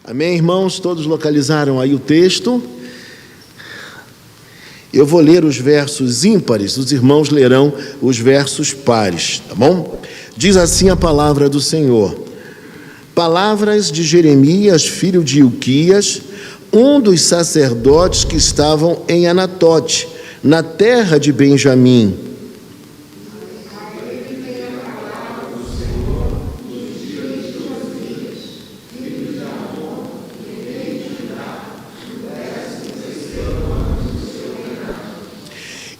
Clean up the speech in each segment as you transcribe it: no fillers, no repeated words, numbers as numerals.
Amém, irmãos? Todos localizaram aí o texto? Eu vou ler os versos ímpares, os irmãos lerão os versos pares, tá bom? Diz assim a palavra do Senhor. Palavras de Jeremias, filho de Ilquias, um dos sacerdotes que estavam em Anatote, na terra de Benjamim.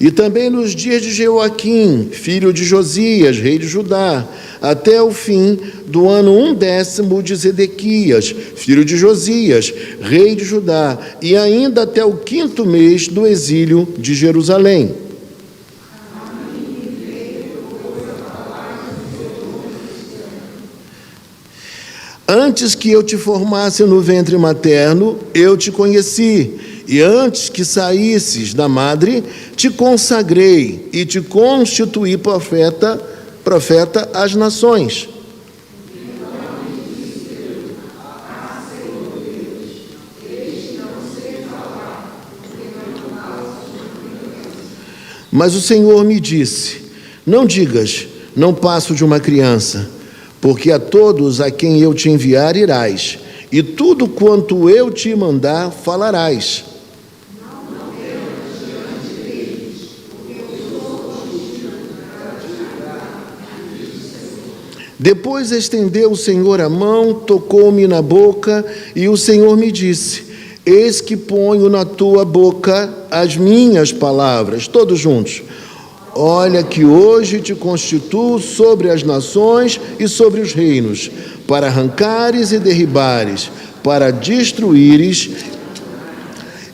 E também nos dias de Jeoaquim, filho de Josias, rei de Judá, até o fim do ano 1º de Zedequias, filho de Josias, rei de Judá, e ainda até o 5º mês do exílio de Jerusalém. Antes que eu te formasse no ventre materno, eu te conheci, e antes que saísses da madre, te consagrei e te constituí profeta às nações. Mas o Senhor me disse: não digas, não passo de uma criança, porque a todos a quem eu te enviar irás, e tudo quanto eu te mandar falarás. Depois estendeu o Senhor a mão, tocou-me na boca, e o Senhor me disse: eis que ponho na tua boca as minhas palavras. Todos juntos. Olha que hoje te constituo sobre as nações e sobre os reinos, para arrancares e derribares, para destruíres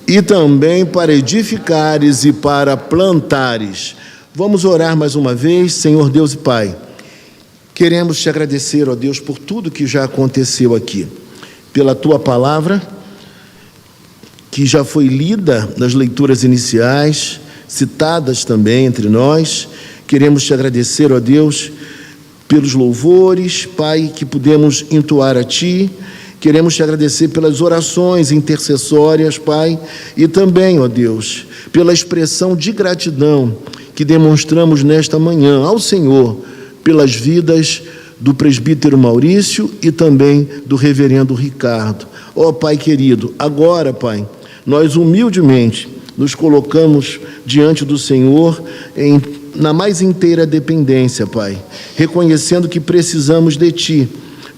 e também para edificares e para plantares. Vamos orar mais uma vez. Senhor Deus e Pai, queremos te agradecer, ó Deus, por tudo que já aconteceu aqui, pela tua palavra, que já foi lida nas leituras iniciais, citadas também entre nós. Queremos te agradecer, ó Deus, pelos louvores, Pai, que pudemos entoar a Ti. Queremos te agradecer pelas orações intercessórias, Pai, e também, ó Deus, pela expressão de gratidão que demonstramos nesta manhã ao Senhor, pelas vidas do presbítero Maurício e também do reverendo Ricardo. Ó Pai querido, agora, Pai, nós humildemente nos colocamos diante do Senhor na mais inteira dependência, Pai, reconhecendo que precisamos de Ti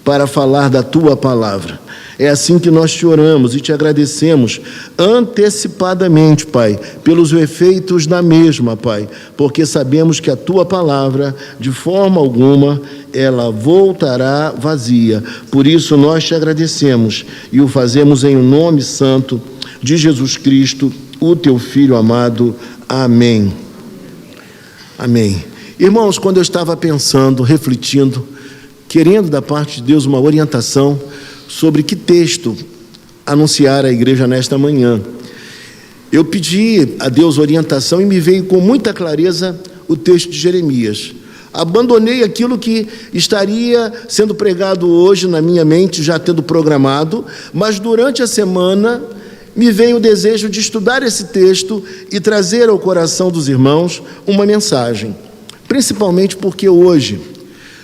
para falar da Tua palavra. É assim que nós te oramos e te agradecemos antecipadamente, Pai, pelos efeitos da mesma, Pai, porque sabemos que a Tua palavra, de forma alguma, ela voltará vazia. Por isso nós te agradecemos e o fazemos em nome santo de Jesus Cristo, o Teu Filho amado. Amém. Amém. Irmãos, quando eu estava pensando, refletindo, querendo da parte de Deus uma orientação sobre que texto anunciar à igreja nesta manhã, eu pedi a Deus orientação e me veio com muita clareza o texto de Jeremias. Abandonei aquilo que estaria sendo pregado hoje na minha mente, já tendo programado, mas durante a semana me veio o desejo de estudar esse texto e trazer ao coração dos irmãos uma mensagem, principalmente porque hoje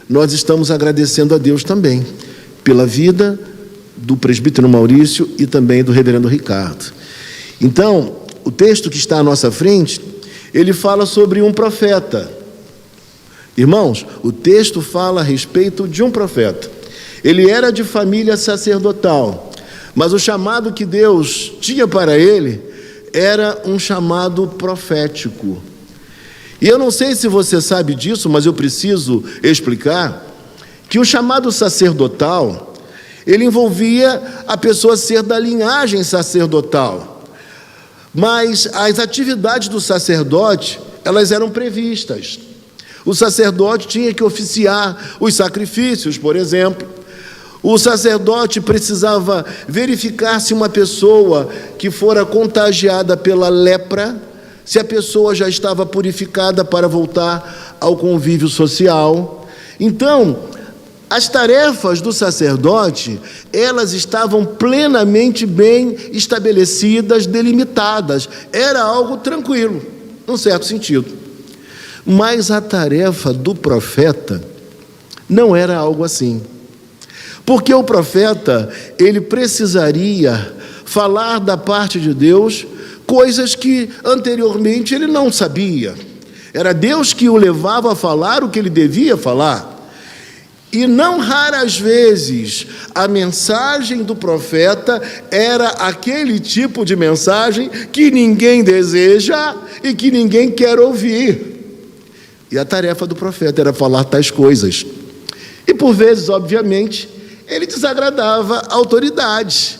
nós estamos agradecendo a Deus também pela vida do presbítero Maurício e também do reverendo Ricardo. Então, o texto que está à nossa frente, ele fala sobre um profeta. Irmãos, o texto fala a respeito de um profeta. Ele era de família sacerdotal, mas o chamado que Deus tinha para ele era um chamado profético. E eu não sei se você sabe disso, mas eu preciso explicar que o chamado sacerdotal, ele envolvia a pessoa ser da linhagem sacerdotal. Mas as atividades do sacerdote, elas eram previstas. O sacerdote tinha que oficiar os sacrifícios, por exemplo. O sacerdote precisava verificar se uma pessoa que fora contagiada pela lepra, se a pessoa já estava purificada para voltar ao convívio social. Então, As tarefas do sacerdote, elas estavam plenamente bem estabelecidas, delimitadas. Era algo tranquilo, num certo sentido. Mas a tarefa do profeta não era algo assim. Porque o profeta, ele precisaria falar da parte de Deus coisas que anteriormente ele não sabia. Era Deus que o levava a falar o que ele devia falar. E não raras vezes a mensagem do profeta era aquele tipo de mensagem que ninguém deseja e que ninguém quer ouvir. E a tarefa do profeta era falar tais coisas. E por vezes, obviamente, ele desagradava a autoridade,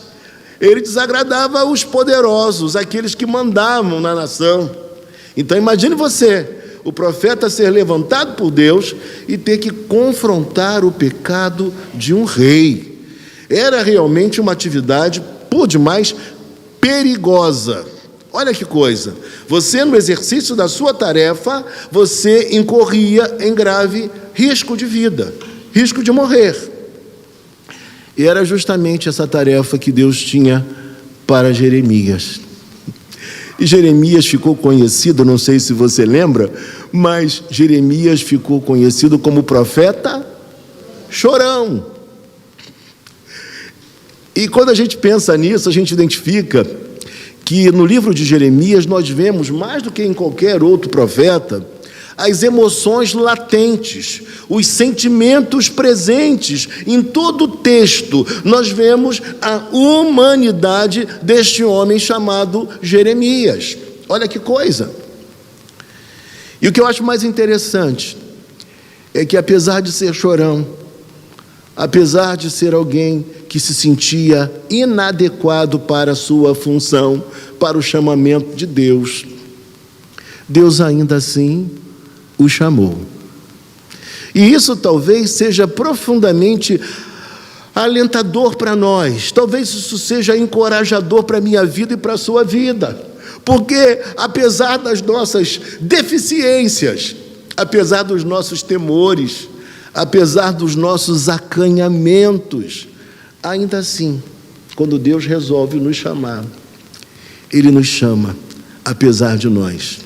ele desagradava os poderosos, aqueles que mandavam na nação. Então imagine você, o profeta ser levantado por Deus e ter que confrontar o pecado de um rei. Era realmente uma atividade, por demais, perigosa. Olha que coisa, você no exercício da sua tarefa, você incorria em grave risco de vida, risco de morrer. E era justamente essa tarefa que Deus tinha para Jeremias. E Jeremias ficou conhecido, não sei se você lembra, mas Jeremias ficou conhecido como profeta chorão. E quando a gente pensa nisso, a gente identifica que no livro de Jeremias nós vemos, mais do que em qualquer outro profeta, as emoções latentes, os sentimentos presentes em todo o texto. Nós vemos a humanidade deste homem chamado Jeremias. Olha que coisa! E o que eu acho mais interessante é que, apesar de ser chorão, apesar de ser alguém que se sentia inadequado para a sua função, para o chamamento de Deus, Deus ainda assim o chamou. E isso talvez seja profundamente alentador para nós, talvez isso seja encorajador para a minha vida e para a sua vida, porque apesar das nossas deficiências, apesar dos nossos temores, apesar dos nossos acanhamentos, ainda assim, quando Deus resolve nos chamar, Ele nos chama, apesar de nós.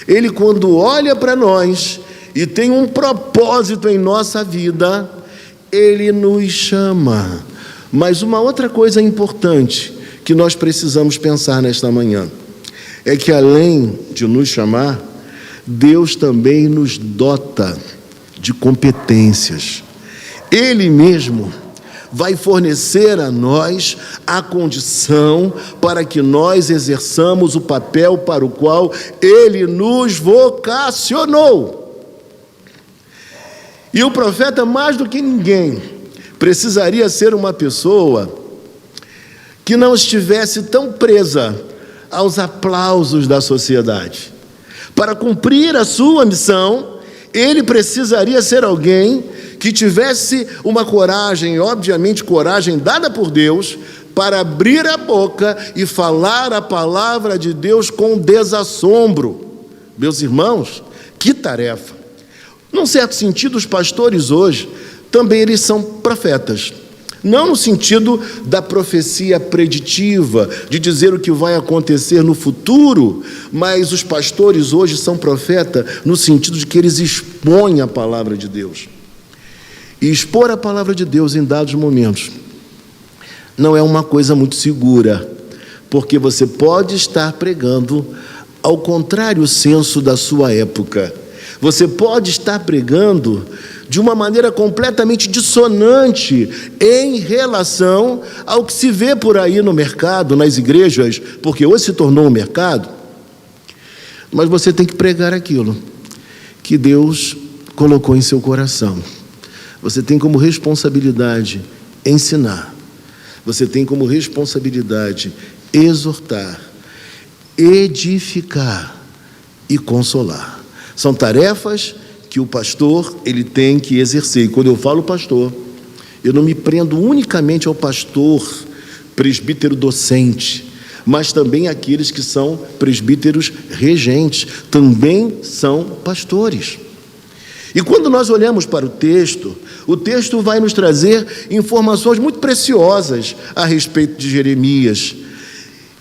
Ele, quando olha para nós e tem um propósito em nossa vida, Ele nos chama. Mas uma outra coisa importante que nós precisamos pensar nesta manhã é que, além de nos chamar, Deus também nos dota de competências. Ele mesmo vai fornecer a nós a condição para que nós exerçamos o papel para o qual Ele nos vocacionou. E o profeta, mais do que ninguém, precisaria ser uma pessoa que não estivesse tão presa aos aplausos da sociedade. Para cumprir a sua missão, ele precisaria ser alguém que tivesse uma coragem, obviamente coragem dada por Deus, para abrir a boca e falar a palavra de Deus com desassombro. Meus irmãos, que tarefa! Num certo sentido, os pastores hoje, também eles são profetas. Não no sentido da profecia preditiva, de dizer o que vai acontecer no futuro, mas os pastores hoje são profetas no sentido de que eles expõem a palavra de Deus. E expor a palavra de Deus em dados momentos não é uma coisa muito segura, porque você pode estar pregando ao contrário senso da sua época. Você pode estar pregando de uma maneira completamente dissonante em relação ao que se vê por aí no mercado, nas igrejas, porque hoje se tornou um mercado. Mas você tem que pregar aquilo que Deus colocou em seu coração. Você tem como responsabilidade ensinar. Você tem como responsabilidade exortar, edificar e consolar. São tarefas que o pastor ele tem que exercer. E quando eu falo pastor, eu não me prendo unicamente ao pastor presbítero docente, mas também aqueles que são presbíteros regentes, também são pastores. E quando nós olhamos para o texto vai nos trazer informações muito preciosas a respeito de Jeremias.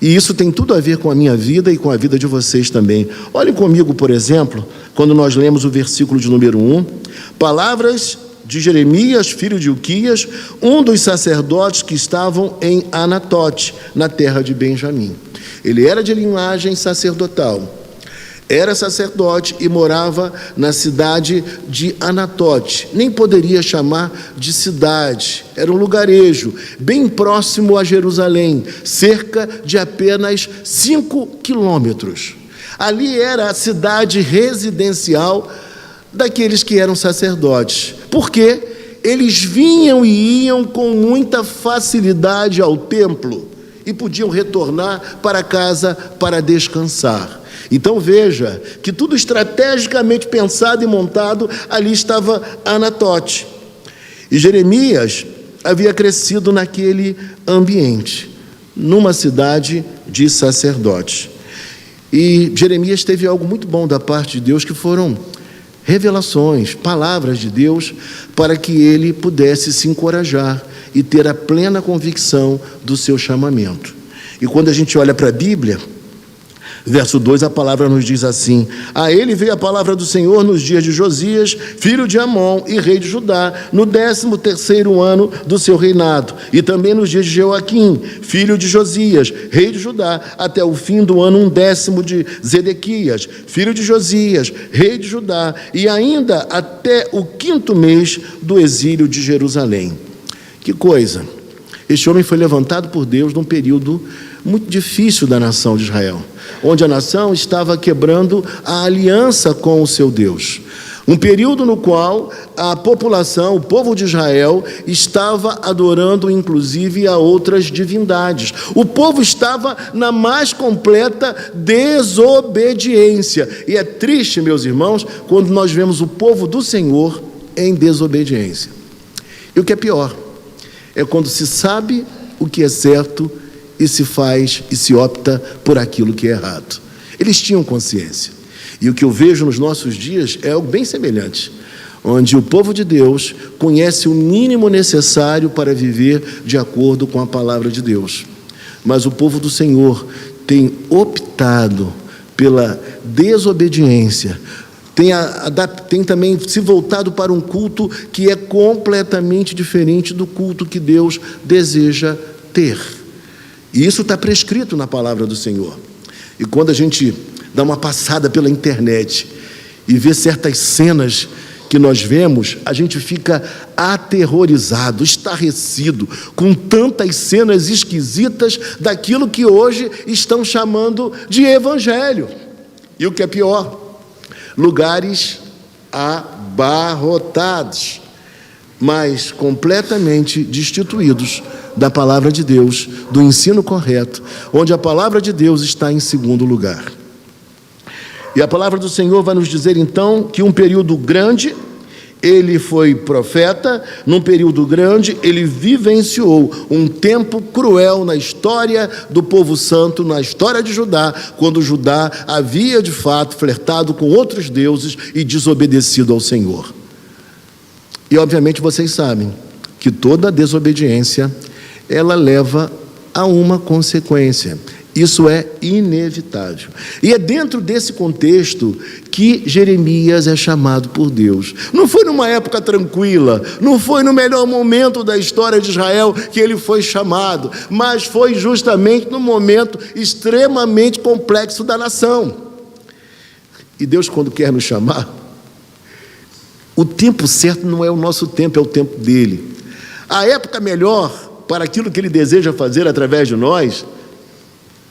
E isso tem tudo a ver com a minha vida e com a vida de vocês também. Olhem comigo, por exemplo, quando nós lemos o versículo de número 1, palavras de Jeremias, filho de Ilquias, um dos sacerdotes que estavam em Anatote, na terra de Benjamim. Ele era de linhagem sacerdotal, era sacerdote e morava na cidade de Anatote. Nem poderia chamar de cidade, era um lugarejo, bem próximo a Jerusalém, cerca de apenas 5 quilômetros. Ali era a cidade residencial daqueles que eram sacerdotes, porque eles vinham e iam com muita facilidade ao templo e podiam retornar para casa para descansar. Então veja que tudo estrategicamente pensado e montado, ali estava Anatote. E Jeremias havia crescido naquele ambiente, numa cidade de sacerdotes. E Jeremias teve algo muito bom da parte de Deus, que foram revelações, palavras de Deus, para que ele pudesse se encorajar e ter a plena convicção do seu chamamento. E quando a gente olha para a Bíblia, verso 2, a palavra nos diz assim: a ele veio a palavra do Senhor nos dias de Josias, filho de Amon e rei de Judá, no 13º ano do seu reinado, e também nos dias de Joaquim, filho de Josias, rei de Judá, até o fim do ano 10º de Zedequias, filho de Josias, rei de Judá, e ainda até o 5º mês do exílio de Jerusalém. Que coisa! Este homem foi levantado por Deus num período muito difícil da nação de Israel, onde a nação estava quebrando a aliança com o seu Deus. Um período no qual a população, o povo de Israel, estava adorando inclusive a outras divindades. O povo estava na mais completa desobediência. E é triste, meus irmãos, quando nós vemos o povo do Senhor em desobediência. E o que é pior, é quando se sabe o que é certo e se faz e se opta por aquilo que é errado. Eles tinham consciência. E o que eu vejo nos nossos dias é algo bem semelhante, onde o povo de Deus conhece o mínimo necessário para viver de acordo com a palavra de Deus. Mas o povo do Senhor tem optado pela desobediência, tem também se voltado para um culto que é completamente diferente do culto que Deus deseja ter. E isso está prescrito na palavra do Senhor. E quando a gente dá uma passada pela internet e vê certas cenas que nós vemos, a gente fica aterrorizado, estarrecido, com tantas cenas esquisitas daquilo que hoje estão chamando de evangelho. E o que é pior, lugares abarrotados, mas completamente destituídos da palavra de Deus, do ensino correto, onde a palavra de Deus está em segundo lugar. E a palavra do Senhor vai nos dizer então que um período grande, ele foi profeta, num período grande ele vivenciou um tempo cruel na história do povo santo, na história de Judá, quando Judá havia de fato flertado com outros deuses e desobedecido ao Senhor. E obviamente vocês sabem que toda desobediência, ela leva a uma consequência. Isso é inevitável. E é dentro desse contexto que Jeremias é chamado por Deus. Não foi numa época tranquila, não foi no melhor momento da história de Israel que ele foi chamado, mas foi justamente no momento extremamente complexo da nação. E Deus, quando quer nos chamar, o tempo certo não é o nosso tempo, é o tempo dele. A época melhor para aquilo que ele deseja fazer através de nós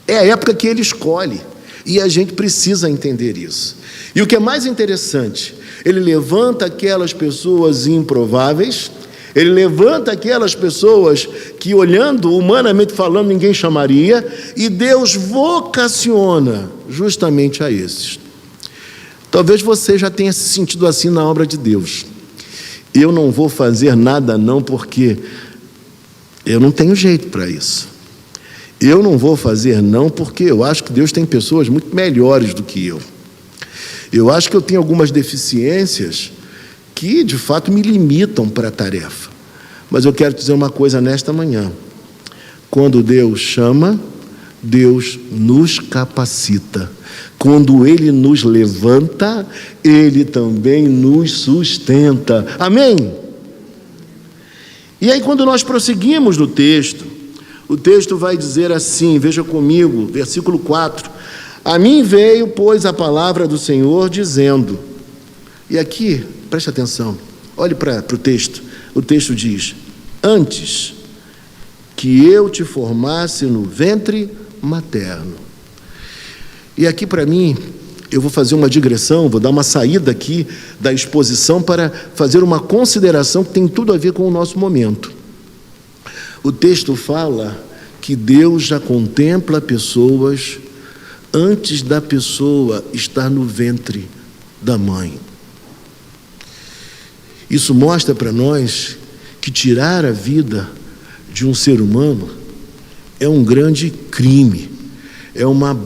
é a época que ele escolhe, e a gente precisa entender isso. E o que é mais interessante, ele levanta aquelas pessoas improváveis, ele levanta aquelas pessoas que, olhando humanamente falando, ninguém chamaria, e Deus vocaciona justamente a esses. Talvez você já tenha se sentido assim na obra de Deus. Eu não vou fazer nada não, porque eu não tenho jeito para isso. Eu não vou fazer não, porque eu acho que Deus tem pessoas muito melhores do que eu. Eu acho que eu tenho algumas deficiências que de fato me limitam para a tarefa. Mas eu quero dizer uma coisa nesta manhã: quando Deus chama, Deus nos capacita. Quando Ele nos levanta, Ele também nos sustenta. Amém? E aí, quando nós prosseguimos no texto, o texto vai dizer assim, veja comigo, versículo 4: a mim veio, pois, a palavra do Senhor, dizendo... E aqui, preste atenção, olhe para o texto. O texto diz: antes que eu te formasse no ventre materno. E aqui, para mim, eu vou fazer uma digressão, vou dar uma saída aqui da exposição para fazer uma consideração que tem tudo a ver com o nosso momento. O texto fala que Deus já contempla pessoas antes da pessoa estar no ventre da mãe. Isso mostra para nós que tirar a vida de um ser humano é um grande crime, é uma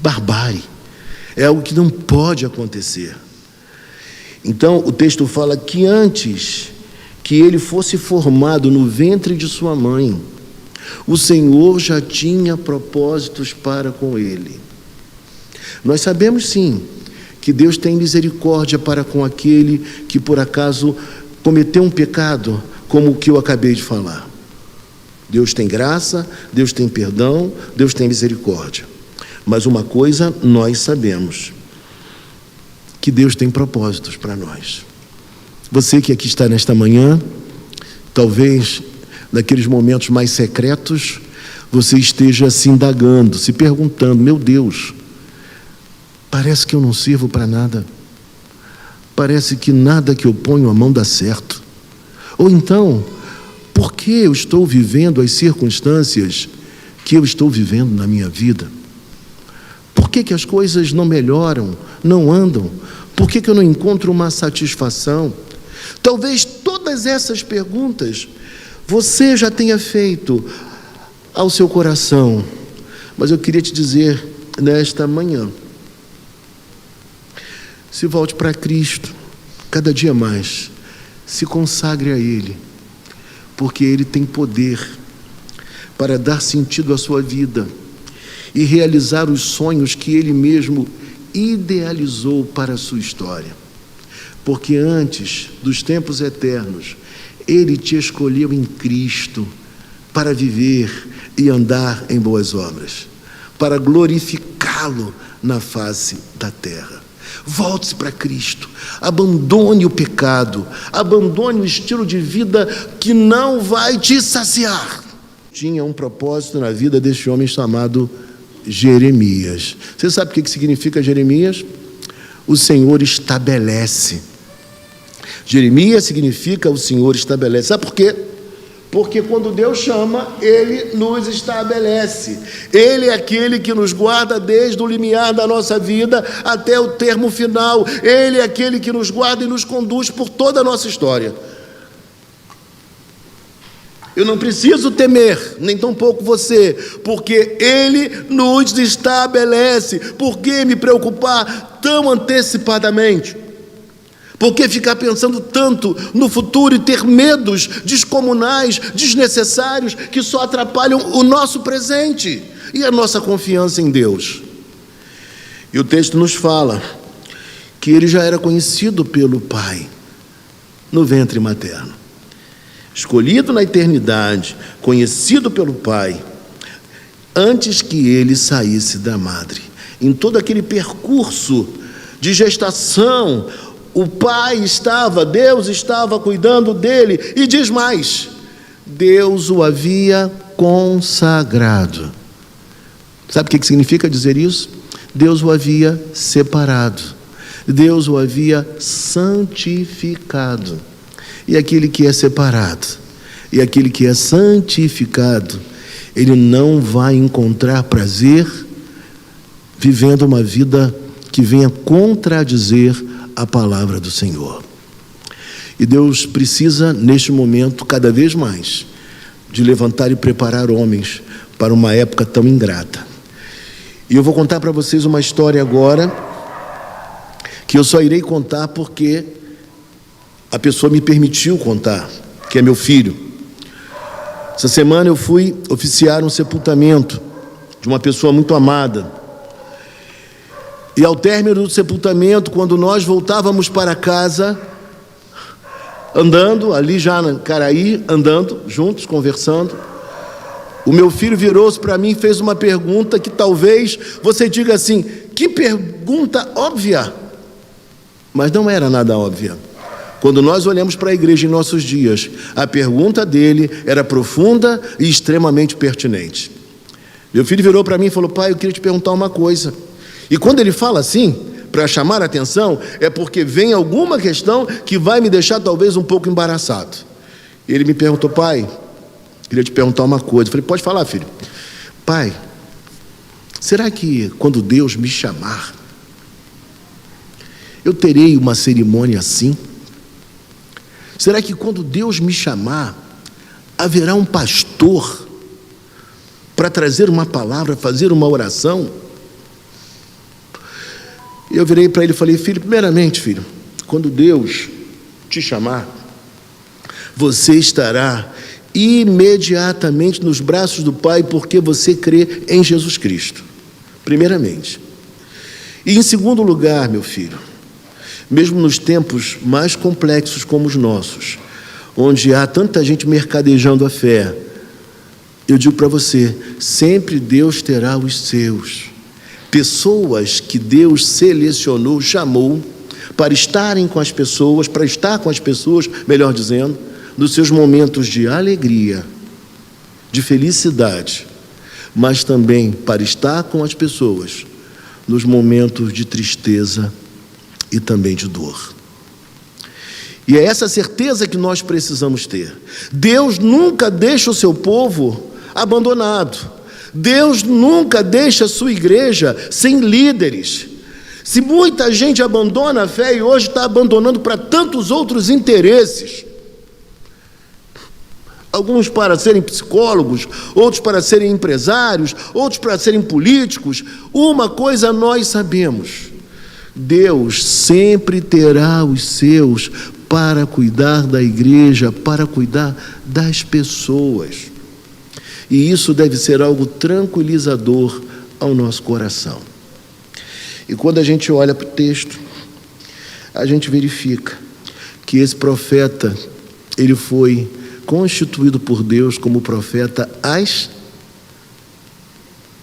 barbárie, é algo que não pode acontecer. Então, o texto fala que antes que ele fosse formado no ventre de sua mãe, o Senhor já tinha propósitos para com ele. Nós sabemos, sim, que Deus tem misericórdia para com aquele que, por acaso, cometeu um pecado, como o que eu acabei de falar. Deus tem graça, Deus tem perdão, Deus tem misericórdia. Mas uma coisa nós sabemos, que Deus tem propósitos para nós. Você que aqui está nesta manhã, talvez naqueles momentos mais secretos, você esteja se indagando, se perguntando: meu Deus, parece que eu não sirvo para nada, parece que nada que eu ponho a mão dá certo. Ou então, por que eu estou vivendo as circunstâncias que eu estou vivendo na minha vida? Por que as coisas não melhoram, não andam? Por que eu não encontro uma satisfação? Talvez todas essas perguntas você já tenha feito ao seu coração, mas eu queria te dizer nesta manhã: se volte para Cristo, cada dia mais, se consagre a Ele, porque Ele tem poder para dar sentido à sua vida e realizar os sonhos que Ele mesmo idealizou para a sua história. Porque antes dos tempos eternos, Ele te escolheu em Cristo para viver e andar em boas obras, para glorificá-lo na face da terra. Volte-se para Cristo, abandone o pecado, abandone o estilo de vida que não vai te saciar. Tinha um propósito na vida deste homem chamado Jeremias. Você sabe o que significa Jeremias? O Senhor estabelece. Jeremias significa o Senhor estabelece. Sabe por quê? Porque quando Deus chama, Ele nos estabelece. Ele é aquele que nos guarda desde o limiar da nossa vida até o termo final. Ele é aquele que nos guarda e nos conduz por toda a nossa história. Eu não preciso temer, nem tampouco você, porque Ele nos estabelece. Por que me preocupar tão antecipadamente? Por que ficar pensando tanto no futuro e ter medos descomunais, desnecessários, que só atrapalham o nosso presente e a nossa confiança em Deus? E o texto nos fala que ele já era conhecido pelo Pai no ventre materno, escolhido na eternidade, conhecido pelo Pai, antes que ele saísse da madre. Em todo aquele percurso de gestação, o Pai estava, Deus estava cuidando dele. E diz mais: Deus o havia consagrado. Sabe o que significa dizer isso? Deus o havia separado, Deus o havia santificado. E aquele que é separado, e aquele que é santificado, ele não vai encontrar prazer vivendo uma vida que venha contradizer a palavra do Senhor. E Deus precisa, neste momento, cada vez mais, de levantar e preparar homens para uma época tão ingrata. E eu vou contar para vocês uma história agora, que eu só irei contar porque a pessoa me permitiu contar, que é meu filho. Essa semana eu fui oficiar um sepultamento de uma pessoa muito amada. E ao término do sepultamento, quando nós voltávamos para casa, andando, ali já na Caraí, andando juntos, conversando, o meu filho virou-se para mim e fez uma pergunta que talvez você diga assim, que pergunta óbvia, mas não era nada óbvia. Quando nós olhamos para a igreja em nossos dias, a pergunta dele era profunda e extremamente pertinente. Meu filho virou para mim e falou, pai, eu queria te perguntar uma coisa. E quando ele fala assim, para chamar a atenção, é porque vem alguma questão que vai me deixar talvez um pouco embaraçado. Ele me perguntou, pai, queria te perguntar uma coisa. Eu falei, pode falar, filho. Pai, será que quando Deus me chamar, eu terei uma cerimônia assim? Será que quando Deus me chamar, haverá um pastor para trazer uma palavra, fazer uma oração? Eu virei para ele e falei, filho, primeiramente, filho, quando Deus te chamar, você estará imediatamente nos braços do Pai, porque você crê em Jesus Cristo, primeiramente. E em segundo lugar, meu filho, mesmo nos tempos mais complexos como os nossos, onde há tanta gente mercadejando a fé, eu digo para você, sempre Deus terá os seus. Pessoas que Deus selecionou, chamou para estarem com as pessoas, para estar com as pessoas, melhor dizendo, nos seus momentos de alegria, de felicidade, mas também para estar com as pessoas nos momentos de tristeza e também de dor. E é essa certeza que nós precisamos ter. Deus nunca deixa o seu povo abandonado. Deus nunca deixa a sua igreja sem líderes. Se muita gente abandona a fé e hoje está abandonando para tantos outros interesses, alguns para serem psicólogos, outros para serem empresários, outros para serem políticos, uma coisa nós sabemos: Deus sempre terá os seus para cuidar da igreja, para cuidar das pessoas. E isso deve ser algo tranquilizador ao nosso coração. E quando a gente olha para o texto, a gente verifica que esse profeta, ele foi constituído por Deus como profeta às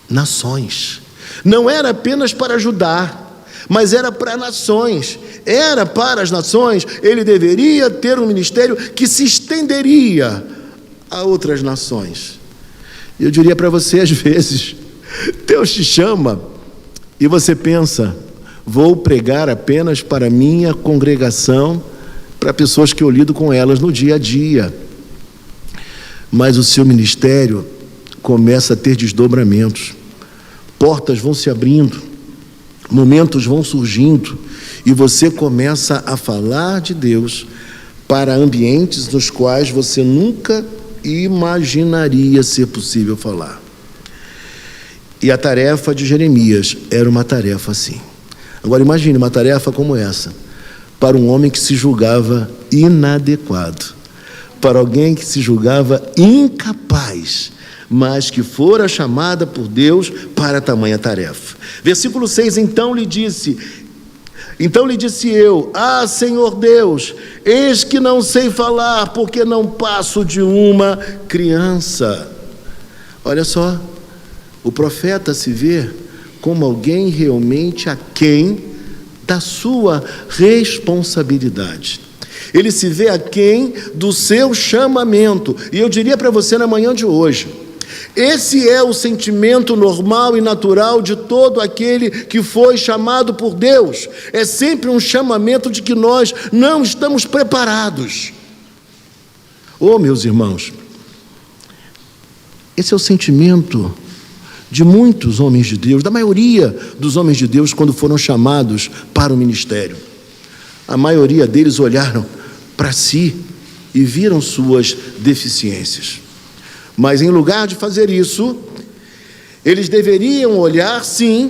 nações. Não era apenas para ajudar, mas era para nações. Era para as nações. Ele deveria ter um ministério que se estenderia a outras nações. Eu diria para você, às vezes, Deus te chama e você pensa, vou pregar apenas para minha congregação, para pessoas que eu lido com elas no dia a dia. Mas o seu ministério começa a ter desdobramentos, portas vão se abrindo, momentos vão surgindo, e você começa a falar de Deus para ambientes nos quais você nunca imaginaria ser possível falar. E a tarefa de Jeremias era uma tarefa assim. Agora imagine uma tarefa como essa, para um homem que se julgava inadequado, para alguém que se julgava incapaz, mas que fora chamada por Deus para tamanha tarefa. Versículo 6, então lhe disse eu, Senhor Deus, eis que não sei falar, porque não passo de uma criança. Olha só, o profeta se vê como alguém realmente aquém da sua responsabilidade. Ele se vê aquém do seu chamamento. E eu diria para você na manhã de hoje, esse é o sentimento normal e natural de todo aquele que foi chamado por Deus. É sempre um chamamento de que nós não estamos preparados. Oh, meus irmãos, esse é o sentimento de muitos homens de Deus, da maioria dos homens de Deus, quando foram chamados para o ministério. A maioria deles olharam para si e viram suas deficiências. Mas em lugar de fazer isso, eles deveriam olhar sim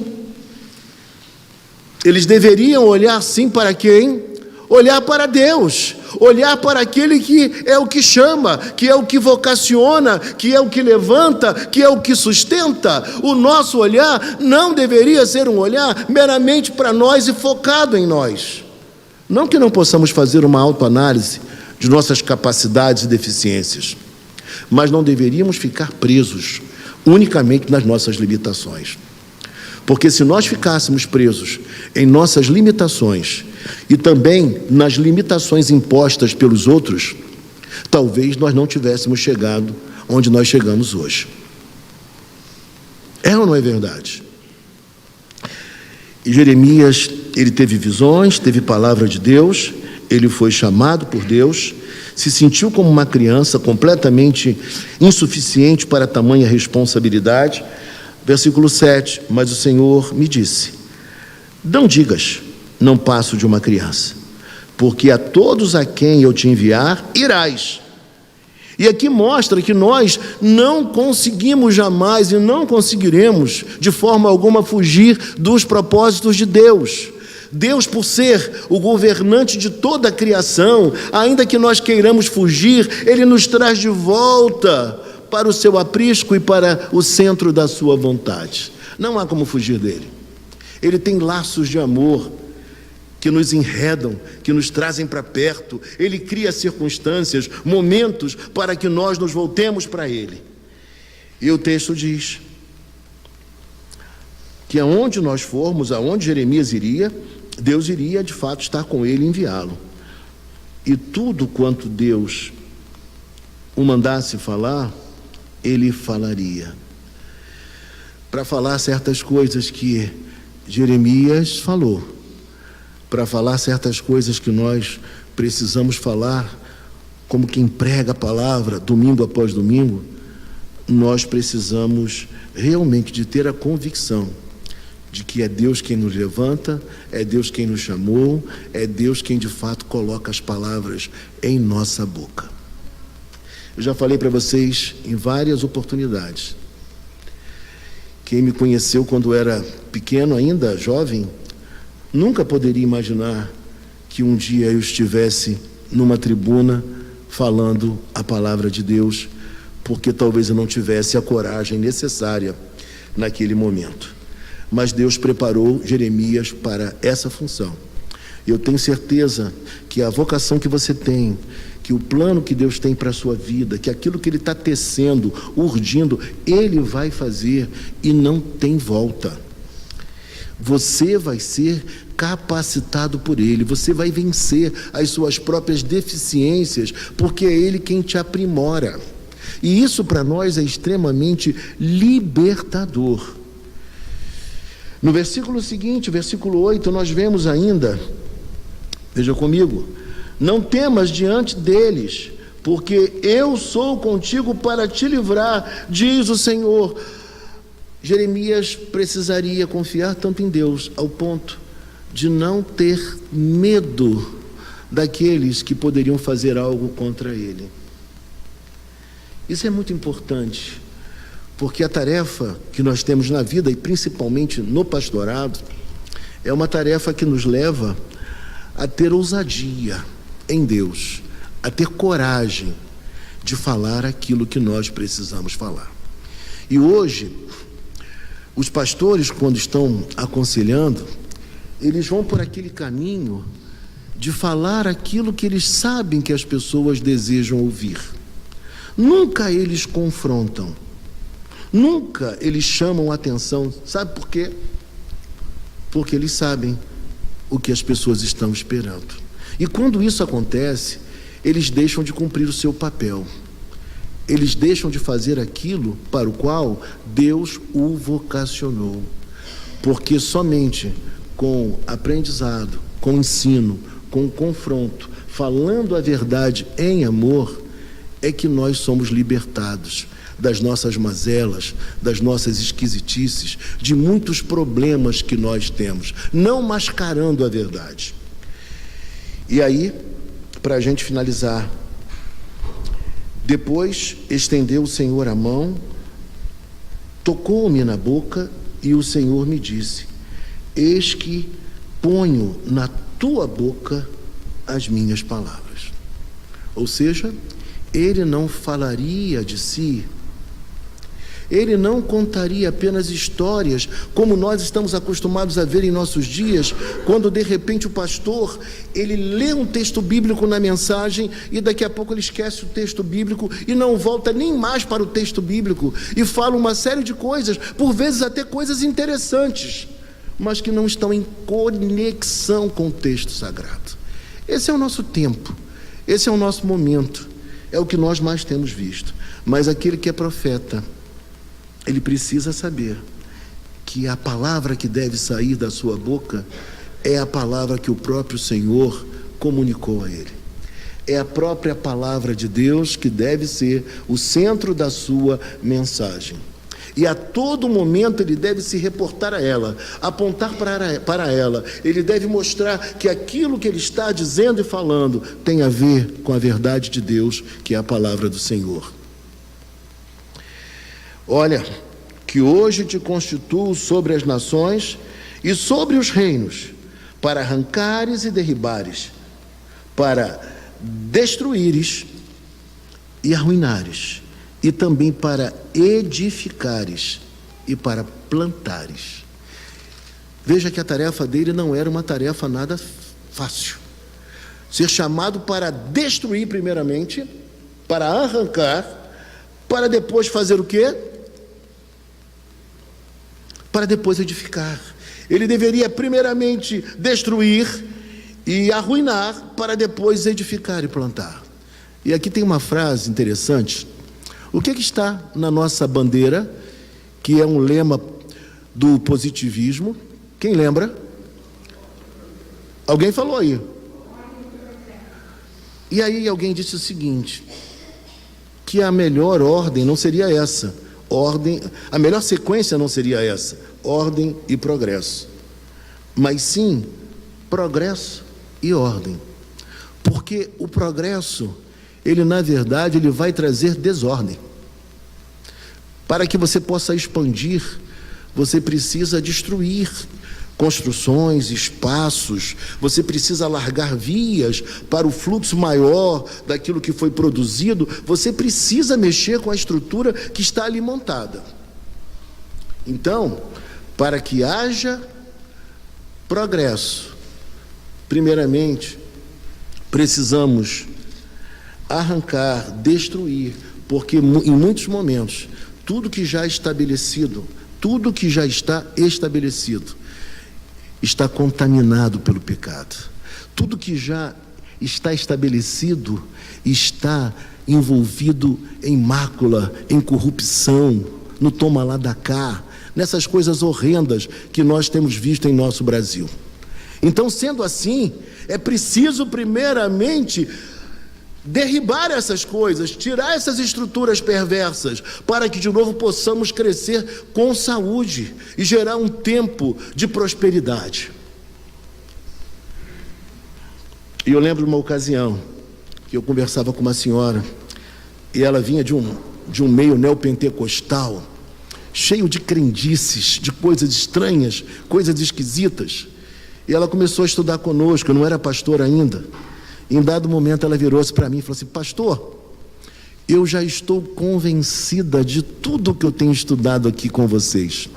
para quem? olhar para Deus, olhar para aquele que é o que chama, que é o que vocaciona, que é o que levanta, que é o que sustenta. O nosso olhar não deveria ser um olhar meramente para nós e focado em nós. Não que não possamos fazer uma autoanálise de nossas capacidades e deficiências, mas não deveríamos ficar presos unicamente nas nossas limitações. Porque se nós ficássemos presos em nossas limitações e também nas limitações impostas pelos outros, talvez nós não tivéssemos chegado onde nós chegamos hoje. É ou não é verdade? E Jeremias, ele teve visões, teve palavra de Deus, ele foi chamado por Deus, se sentiu como uma criança completamente insuficiente para tamanha responsabilidade. Versículo 7, mas o Senhor me disse, não digas, não passo de uma criança, porque a todos a quem eu te enviar, irás. E aqui mostra que nós não conseguimos jamais e não conseguiremos de forma alguma fugir dos propósitos de Deus. Deus, por ser o governante de toda a criação, ainda que nós queiramos fugir, Ele nos traz de volta para o seu aprisco e para o centro da sua vontade. Não há como fugir dele. Ele tem laços de amor que nos enredam, que nos trazem para perto. Ele cria circunstâncias, momentos para que nós nos voltemos para ele. E o texto diz que aonde nós formos, aonde Jeremias iria, Deus iria de fato estar com ele e enviá-lo. E tudo quanto Deus o mandasse falar, ele falaria. Para falar certas coisas que Jeremias falou, para falar certas coisas que nós precisamos falar, como quem prega a palavra domingo após domingo, nós precisamos realmente de ter a convicção de que é Deus quem nos levanta, é Deus quem nos chamou, é Deus quem de fato coloca as palavras em nossa boca. Eu já falei para vocês em várias oportunidades. Quem me conheceu quando era pequeno, ainda jovem, nunca poderia imaginar que um dia eu estivesse numa tribuna falando a palavra de Deus, porque talvez eu não tivesse a coragem necessária naquele momento. Mas Deus preparou Jeremias para essa função. Eu tenho certeza que a vocação que você tem, que o plano que Deus tem para a sua vida, que aquilo que Ele está tecendo, urdindo, Ele vai fazer e não tem volta. Você vai ser capacitado por Ele, você vai vencer as suas próprias deficiências, porque é Ele quem te aprimora. E isso para nós é extremamente libertador. No versículo seguinte, versículo 8, nós vemos ainda, veja comigo, não temas diante deles, porque eu sou contigo para te livrar, diz o Senhor. Jeremias precisaria confiar tanto em Deus, ao ponto de não ter medo daqueles que poderiam fazer algo contra ele. Isso é muito importante, porque a tarefa que nós temos na vida, e principalmente no pastorado, é uma tarefa que nos leva a ter ousadia em Deus, a ter coragem de falar aquilo que nós precisamos falar. E hoje, os pastores, quando estão aconselhando, eles vão por aquele caminho de falar aquilo que eles sabem que as pessoas desejam ouvir. Nunca eles confrontam, nunca eles chamam atenção. Sabe por quê? Porque eles sabem o que as pessoas estão esperando. E quando isso acontece, eles deixam de cumprir o seu papel. Eles deixam de fazer aquilo para o qual Deus o vocacionou. Porque somente com aprendizado, com ensino, com confronto, falando a verdade em amor, é que nós somos libertados das nossas mazelas, das nossas esquisitices, de muitos problemas que nós temos, não mascarando a verdade. E aí, para a gente finalizar, depois estendeu o Senhor a mão, tocou-me na boca e o Senhor me disse: eis que ponho na tua boca as minhas palavras. Ou seja, ele não falaria de si, ele não contaria apenas histórias, como nós estamos acostumados a ver em nossos dias, quando de repente o pastor, ele lê um texto bíblico na mensagem e daqui a pouco ele esquece o texto bíblico e não volta nem mais para o texto bíblico e fala uma série de coisas, por vezes até coisas interessantes, mas que não estão em conexão com o texto sagrado. Esse é o nosso tempo, esse é o nosso momento, é o que nós mais temos visto. Mas aquele que é profeta, ele precisa saber que a palavra que deve sair da sua boca é a palavra que o próprio Senhor comunicou a ele. É a própria palavra de Deus que deve ser o centro da sua mensagem. E a todo momento ele deve se reportar a ela, apontar para ela. Ele deve mostrar que aquilo que ele está dizendo e falando tem a ver com a verdade de Deus, que é a palavra do Senhor. Olha, que hoje te constituo sobre as nações e sobre os reinos, para arrancares e derribares, para destruíres e arruinares, e também para edificares e para plantares. Veja que a tarefa dele não era uma tarefa nada fácil. Ser chamado para destruir primeiramente, para arrancar, para depois fazer o quê? Para depois edificar. Ele deveria primeiramente destruir e arruinar, para depois edificar e plantar. E aqui tem uma frase interessante. O que está na nossa bandeira, que é um lema do positivismo? Quem lembra? Alguém falou aí. E aí alguém disse o seguinte, que a melhor ordem não seria essa. A melhor sequência não seria essa, ordem e progresso, mas sim progresso e ordem, porque o progresso, ele na verdade, ele vai trazer desordem. Para que você possa expandir, você precisa destruir construções, espaços, você precisa alargar vias para o fluxo maior daquilo que foi produzido, você precisa mexer com a estrutura que está ali montada. Então, para que haja progresso, primeiramente, precisamos arrancar, destruir, porque em muitos momentos, tudo que já está estabelecido, está contaminado pelo pecado. Tudo que já está estabelecido está envolvido em mácula, em corrupção, no toma lá da cá, nessas coisas horrendas que nós temos visto em nosso Brasil. Então, sendo assim, é preciso primeiramente derribar essas coisas, tirar essas estruturas perversas, para que de novo possamos crescer com saúde e gerar um tempo de prosperidade. E eu lembro de uma ocasião que eu conversava com uma senhora e ela vinha de um meio neopentecostal, cheio de crendices, de coisas estranhas, coisas esquisitas, e ela começou a estudar conosco. Eu não era pastor ainda. Em dado momento ela virou-se para mim e falou assim: pastor, eu já estou convencida de tudo que eu tenho estudado aqui com vocês,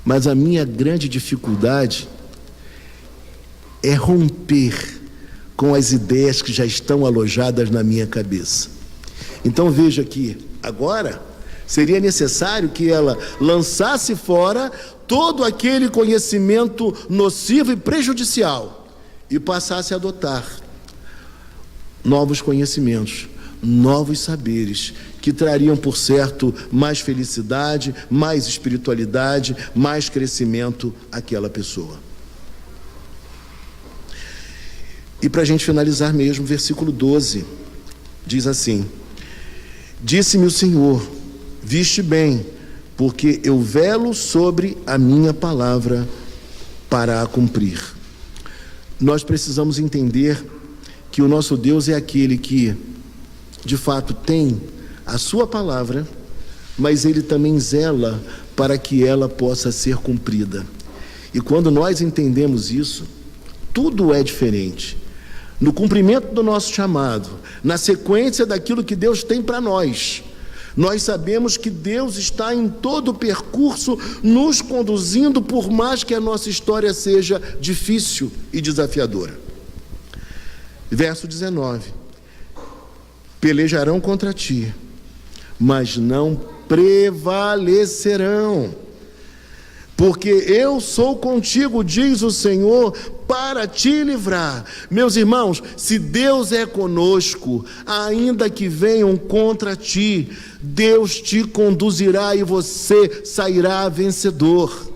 mas a minha grande dificuldade é romper com as ideias que já estão alojadas na minha cabeça. Então veja que agora seria necessário que ela lançasse fora todo aquele conhecimento nocivo e prejudicial e passasse a adotar novos conhecimentos, novos saberes, que trariam, por certo, mais felicidade, mais espiritualidade, mais crescimento àquela pessoa. E para a gente finalizar mesmo, versículo 12, diz assim: disse-me o Senhor, viste bem, porque eu velo sobre a minha palavra para a cumprir. Nós precisamos entender que o nosso Deus é aquele que, de fato, tem a sua palavra, mas Ele também zela para que ela possa ser cumprida. E quando nós entendemos isso, tudo é diferente. no cumprimento do nosso chamado, na sequência daquilo que Deus tem para nós, nós sabemos que Deus está em todo o percurso nos conduzindo, por mais que a nossa história seja difícil e desafiadora. Verso 19: pelejarão contra ti, mas não prevalecerão, porque eu sou contigo, diz o Senhor, para te livrar. Meus irmãos, se Deus é conosco, ainda que venham contra ti, Deus te conduzirá e você sairá vencedor.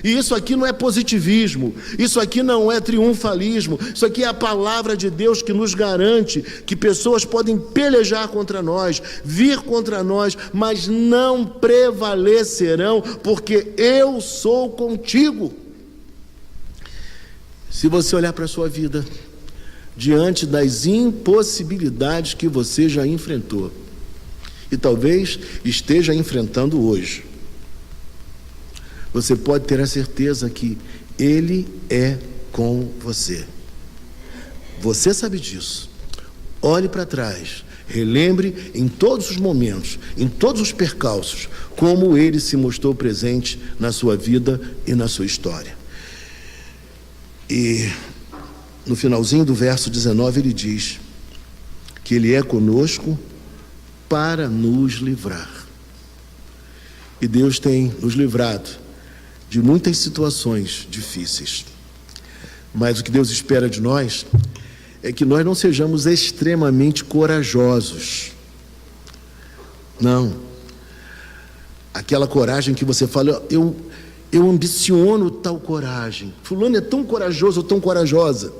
E isso aqui não é positivismo, isso aqui não é triunfalismo, isso aqui é a palavra de Deus que nos garante que pessoas podem pelejar contra nós, vir contra nós, mas não prevalecerão, porque eu sou contigo. Se você olhar para a sua vida, diante das impossibilidades que você já enfrentou, e talvez esteja enfrentando hoje, você pode ter a certeza que Ele é com você. Você sabe disso. Olhe para trás, relembre em todos os momentos, em todos os percalços, como Ele se mostrou presente na sua vida e na sua história. E no finalzinho do verso 19 ele diz que Ele é conosco para nos livrar. E Deus tem nos livrado de muitas situações difíceis, mas o que Deus espera de nós é que nós não sejamos extremamente corajosos. Não, aquela coragem que você fala, eu ambiciono tal coragem, fulano é tão corajoso ou tão corajosa.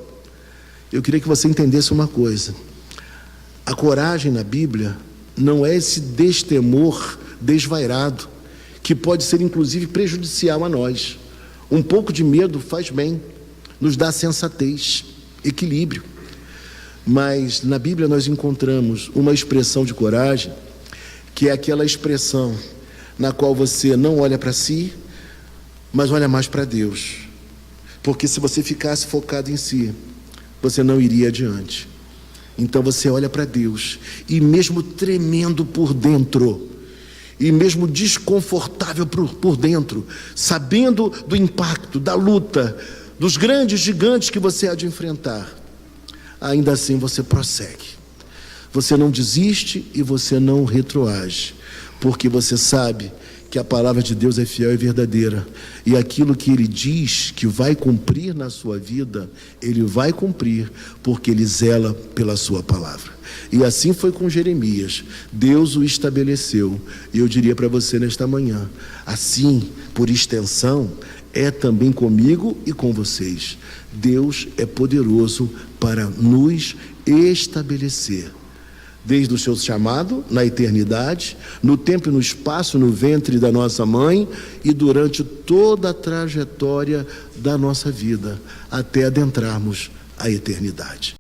Eu queria que você entendesse uma coisa: a coragem na Bíblia não é esse destemor desvairado, que pode ser inclusive prejudicial a nós. Um pouco de medo faz bem, nos dá sensatez, equilíbrio. Mas na Bíblia nós encontramos uma expressão de coragem, que é aquela expressão na qual você não olha para si, mas olha mais para Deus. Porque se você ficasse focado em si, você não iria adiante. Então você olha para Deus, e mesmo tremendo por dentro, e mesmo desconfortável por dentro, sabendo do impacto, da luta, dos grandes gigantes que você há de enfrentar, ainda assim você prossegue. Você não desiste e você não retroage, porque você sabe que a palavra de Deus é fiel e verdadeira, e aquilo que Ele diz que vai cumprir na sua vida, Ele vai cumprir, porque Ele zela pela sua palavra. E assim foi com Jeremias, Deus o estabeleceu. E eu diria para você nesta manhã, assim, por extensão, é também comigo e com vocês. Deus é poderoso para nos estabelecer, desde o seu chamado na eternidade, no tempo e no espaço, no ventre da nossa mãe, e durante toda a trajetória da nossa vida, até adentrarmos a eternidade.